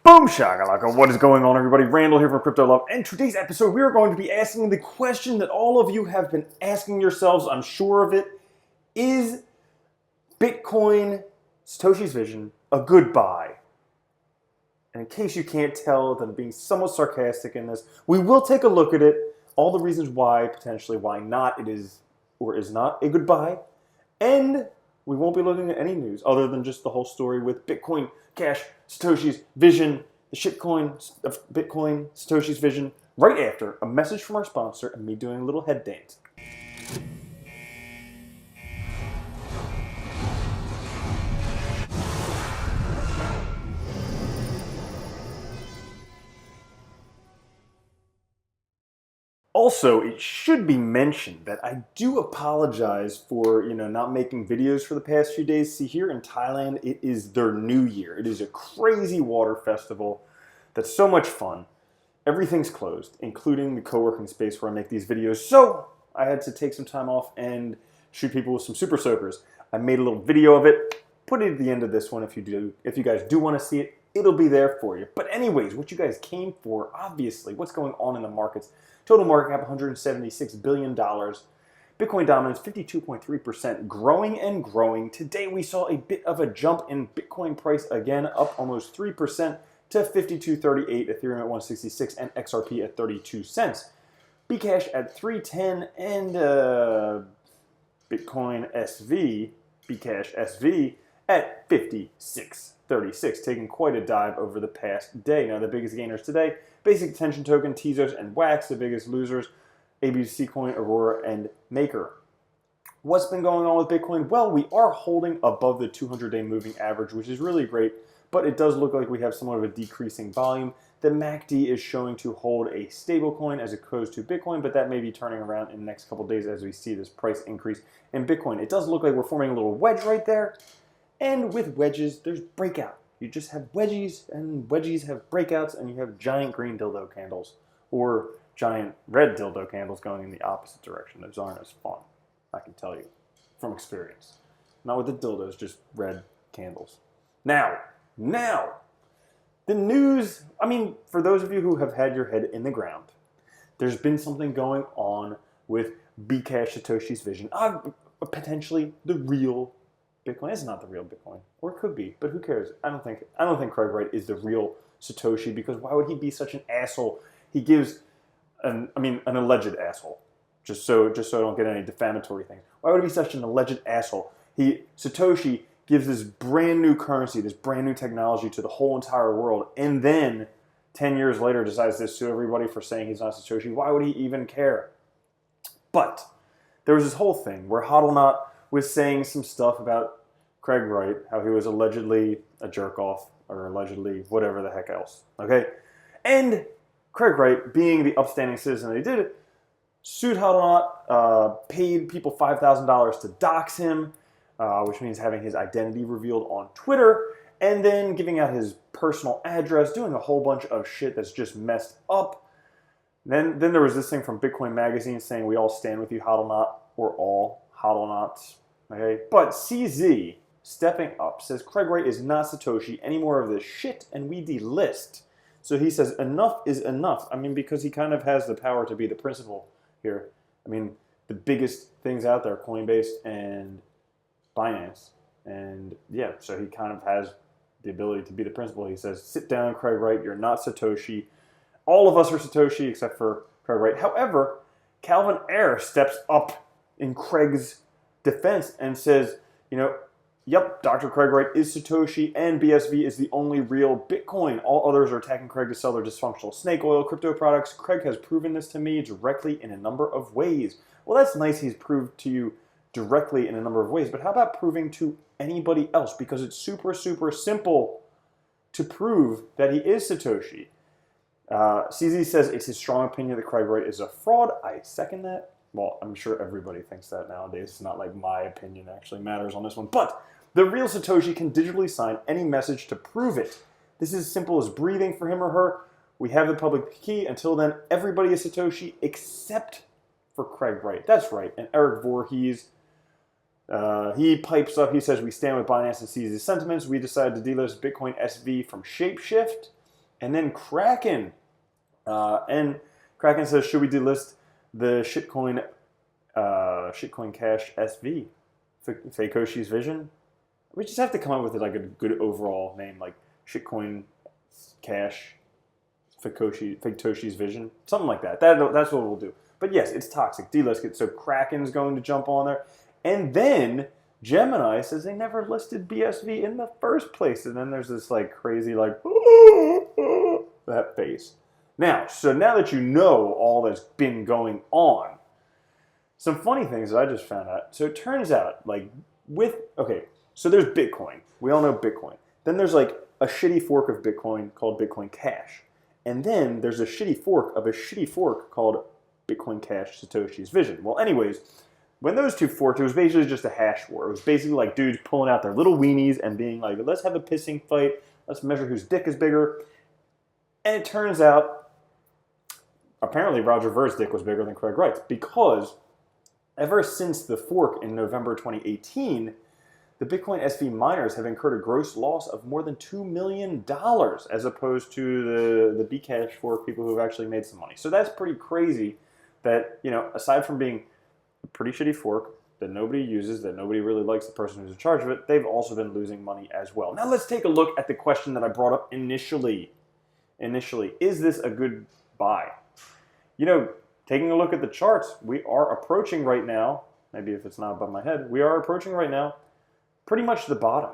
Boom shakalaka, what is going on everybody? Randall here from Crypto Love, and today's episode we are going to be asking the question that all of you have been asking yourselves, I'm sure of it. Is Bitcoin, Satoshi's vision, a good buy? And in case you can't tell that I'm being somewhat sarcastic in this, we will take a look at it, all the reasons why, potentially why not it is or is not a good buy, and we won't be looking at any news other than just the whole story with Bitcoin, Cash, Satoshi's vision, the shitcoin of Bitcoin, Satoshi's vision, right after a message from our sponsor and me doing a little head dance. Also, it should be mentioned that I do apologize for, not making videos for the past few days. See, here in Thailand, it is their New Year. It is a crazy water festival that's so much fun. Everything's closed, including the co-working space where I make these videos. So I had to take some time off and shoot people with some super soakers. I made a little video of it. Put it at the end of this one if you guys do want to see it. It'll be there for you. But anyways, what you guys came for, obviously, what's going on in the markets. Total market cap, $176 billion. Bitcoin dominance, 52.3%, growing and growing. Today we saw a bit of a jump in Bitcoin price again, up almost 3% to 52.38, Ethereum at 166, and XRP at 32 cents. Bcash at 310, and Bitcoin SV, Bcash SV, at 56.36, taking quite a dive over the past day. Now the biggest gainers today, Basic Attention Token, Tezos, and Wax. The biggest losers, ABC Coin, Aurora, and Maker. What's been going on with Bitcoin? Well, we are holding above the 200-day moving average, which is really great, but it does look like we have somewhat of a decreasing volume. The MACD is showing to hold a stable coin as opposed to Bitcoin, but that may be turning around in the next couple days as we see this price increase in Bitcoin. It does look like we're forming a little wedge right there, and with wedges, there's breakout. You just have wedgies, and wedgies have breakouts, and you have giant green dildo candles, or giant red dildo candles going in the opposite direction. Those aren't as fun, I can tell you, from experience. Not with the dildos, just red candles. Now, the news, for those of you who have had your head in the ground, there's been something going on with Bcash Satoshi's vision, potentially the real Bitcoin. Is not the real Bitcoin, or it could be, but who cares? I don't think Craig Wright is the real Satoshi, because why would he be such an asshole? He gives an alleged asshole. Just so I don't get any defamatory things. Why would he be such an alleged asshole? Satoshi gives this brand new currency, this brand new technology to the whole entire world, and then 10 years later decides to sue everybody for saying he's not Satoshi. Why would he even care? But there was this whole thing where HODLNOT was saying some stuff about Craig Wright, how he was allegedly a jerk-off, or allegedly whatever the heck else, okay? And Craig Wright, being the upstanding citizen that he did, sued HODLNOT, paid people $5,000 to dox him, which means having his identity revealed on Twitter, and then giving out his personal address, doing a whole bunch of shit that's just messed up. Then there was this thing from Bitcoin Magazine saying, we all stand with you, HODLNOT, or all HODLNOTs, okay? But CZ, stepping up, says Craig Wright is not Satoshi, any more of this shit, and we delist. So he says enough is enough. Because he kind of has the power to be the principal here. The biggest things out there, Coinbase and Binance. And yeah, so he kind of has the ability to be the principal. He says, sit down, Craig Wright, you're not Satoshi. All of us are Satoshi except for Craig Wright. However, Calvin Ayre steps up in Craig's defense and says, yep, Dr. Craig Wright is Satoshi, and BSV is the only real Bitcoin. All others are attacking Craig to sell their dysfunctional snake oil crypto products. Craig has proven this to me directly in a number of ways. Well, that's nice he's proved to you directly in a number of ways, but how about proving to anybody else? Because it's super, super simple to prove that he is Satoshi. CZ says it's his strong opinion that Craig Wright is a fraud. I second that. Well, I'm sure everybody thinks that nowadays. It's not like my opinion actually matters on this one. But the real Satoshi can digitally sign any message to prove it. This is as simple as breathing for him or her. We have the public key. Until then, everybody is Satoshi except for Craig Wright. That's right. And Eric Voorhees, he pipes up. He says, we stand with Binance and sees his sentiments. We decided to delist Bitcoin SV from Shapeshift. And then Kraken. And Kraken says, should we delist the shitcoin Cash SV? Fakoshi's Vision? We just have to come up with like a good overall name, like shitcoin Cash Fakoshi's Vision. Something like that. That's what we'll do. But yes, it's toxic. Delist it. So Kraken's going to jump on there. And then Gemini says they never listed BSV in the first place. And then there's this like crazy like that face. Now that you know all that's been going on, some funny things that I just found out. So it turns out so there's Bitcoin. We all know Bitcoin. Then there's like a shitty fork of Bitcoin called Bitcoin Cash. And then there's a shitty fork of a shitty fork called Bitcoin Cash Satoshi's Vision. Well, anyways, when those two forked, it was basically just a hash war. It was basically like dudes pulling out their little weenies and being like, let's have a pissing fight. Let's measure whose dick is bigger. And it turns out, apparently Roger Ver's dick was bigger than Craig Wright's, because ever since the fork in November 2018, the Bitcoin SV miners have incurred a gross loss of more than $2 million, as opposed to the Bcash fork people who have actually made some money. So that's pretty crazy that, aside from being a pretty shitty fork that nobody uses, that nobody really likes the person who's in charge of it, they've also been losing money as well. Now let's take a look at the question that I brought up initially. Is this a good buy? Taking a look at the charts, we are approaching right now, maybe if it's not above my head, we are approaching right now pretty much the bottom.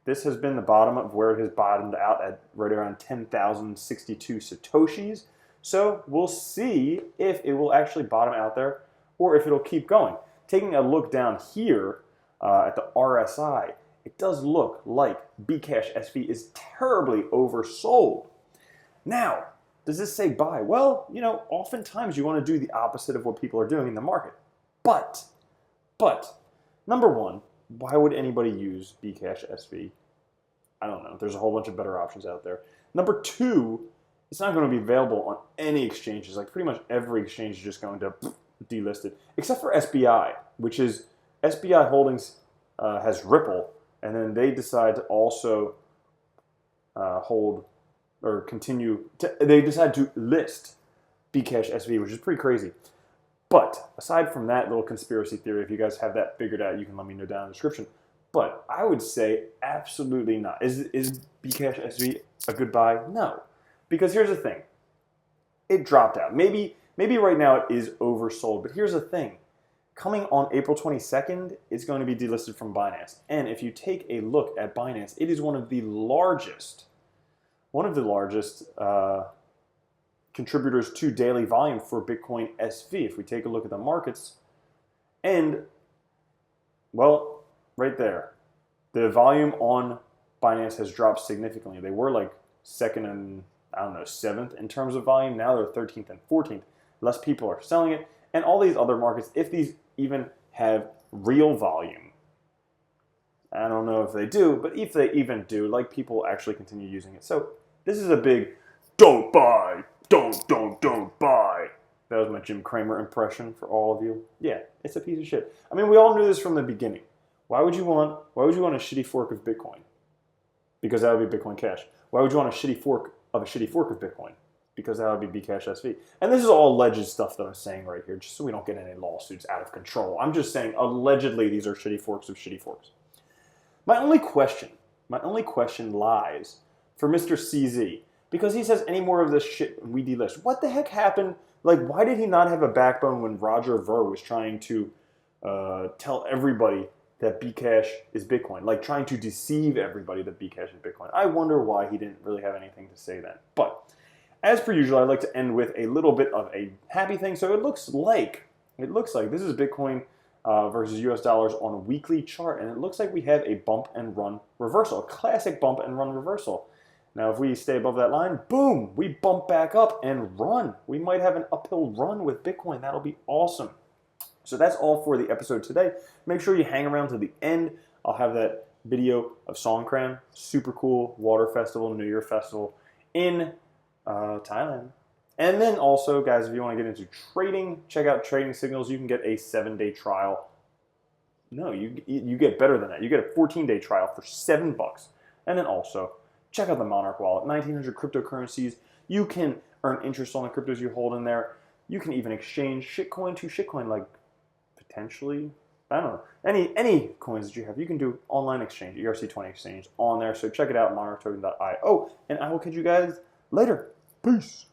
This has been the bottom of where it has bottomed out at right around 10,062 Satoshis. So we'll see if it will actually bottom out there or if it'll keep going. Taking a look down here at the RSI, it does look like BCHSV is terribly oversold. Now, does this say buy? Well, oftentimes you want to do the opposite of what people are doing in the market. But, number one, why would anybody use BCHSV? I don't know. There's a whole bunch of better options out there. Number two, it's not going to be available on any exchanges. Like pretty much every exchange is just going to delist it, except for SBI, which is SBI Holdings has Ripple, and then they decide to also hold or continue. They decide to list BCHSV, which is pretty crazy. But aside from that little conspiracy theory, if you guys have that figured out, you can let me know down in the description. But I would say absolutely not. Is BCHSV a good buy? No. Because here's the thing. It dropped out. Maybe right now it is oversold. But here's the thing. Coming on April 22nd, it's going to be delisted from Binance. And if you take a look at Binance, it is one of the largest contributors to daily volume for Bitcoin SV. If we take a look at the markets, and well, right there, the volume on Binance has dropped significantly. They were like second and 7th in terms of volume. Now they're 13th and 14th. Less people are selling it, and all these other markets, if these even have real volume, I don't know if they do, but if they even do, like people actually continue using it. So this is a big don't buy. Don't buy. That was my Jim Cramer impression for all of you. Yeah, it's a piece of shit. I mean, we all knew this from the beginning. Why would you want a shitty fork of Bitcoin? Because that would be Bitcoin Cash. Why would you want a shitty fork of Bitcoin? Because that would be BCHSV. And this is all alleged stuff that I'm saying right here, just so we don't get any lawsuits out of control. I'm just saying, allegedly, these are shitty forks of shitty forks. My only question lies for Mr. CZ. Because he says any more of this shit we delist. What the heck happened? Like, why did he not have a backbone when Roger Ver was trying to tell everybody that Bcash is Bitcoin? Like, trying to deceive everybody that Bcash is Bitcoin. I wonder why he didn't really have anything to say then. But, as per usual, I'd like to end with a little bit of a happy thing. So it looks like this is Bitcoin versus US dollars on a weekly chart. And it looks like we have a bump and run reversal. A classic bump and run reversal. Now, if we stay above that line, boom, we bump back up and run. We might have an uphill run with Bitcoin. That'll be awesome. So that's all for the episode today. Make sure you hang around to the end. I'll have that video of Songkran, super cool water festival, New Year festival in Thailand. And then also, guys, if you want to get into trading, check out Trading Signals. You can get a 7-day trial. No, you get better than that. You get a 14-day trial for $7. And then also, check out the Monarch wallet. 1,900 cryptocurrencies. You can earn interest on the cryptos you hold in there. You can even exchange shitcoin to shitcoin, like potentially, I don't know, any coins that you have. You can do online exchange, ERC20 exchange on there. So check it out, monarchtoken.io, and I will catch you guys later. Peace.